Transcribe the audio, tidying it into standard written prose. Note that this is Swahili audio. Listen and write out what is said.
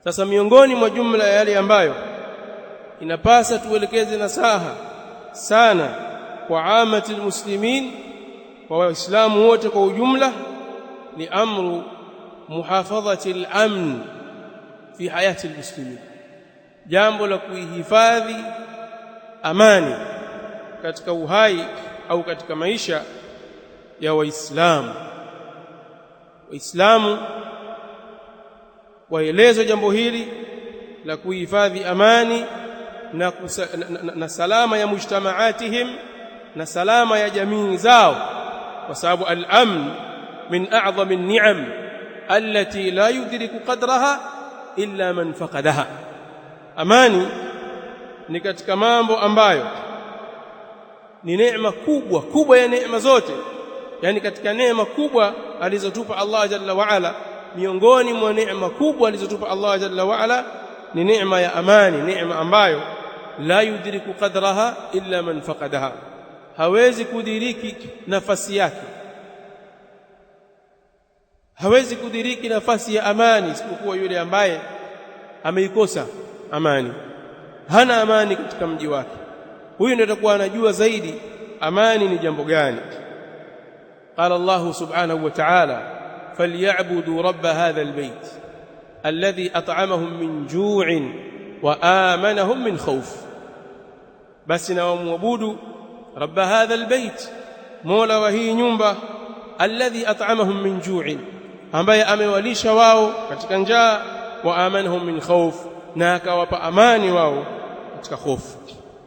Sasa miongoni mwa jumla ya yale ambayo inapasa tuelekeze nasaha sana kwa amati almuslimin, kwa waislamu wote kwa ujumla, ni amru muhafadhati al-amn fi hayati almuslimin, jambo la kuihifadhi amani katika uhai au katika maisha ya Waislamu. Waislamu waelezwe jambo hili la kuhifadhi amani na salama ya mujtamaatihim na salama ya jamii zao, kwa sababu al-amn min a'zami an-ni'am allati la yudriku qadraha illa man faqadaha. Amani ni katika mambo ambayo ni neema kubwa ya neema zote, yani katika neema kubwa alizotupa Allah jalla wa ala, miongoni mwa neema kubwa alizotupa Allah jalla wa ala ni neema ya amani, neema ambayo la yudriku qadraha illa man faqadaha, hawezi kudiriki nafasi yake, hawezi kudiriki nafasi ya amani isipokuwa yule ambaye ameikosa amani, hana amani katika mji wake. Huyu ndiye atakuwa anajua zaidi amani ni jambo gani. Qala Allah subhanahu wa ta'ala, falyabudu rabb hadha albayt alladhi at'amahum min ju'in wa amanahum min khawf, basi na wamwabudu rabb hadha albayt, mola wa hii nyumba, alladhi at'amahum min ju'in, ambaye amewalisha wao katika njaa, wa amanahum min khawf, na akawapa amani wao katika hofu.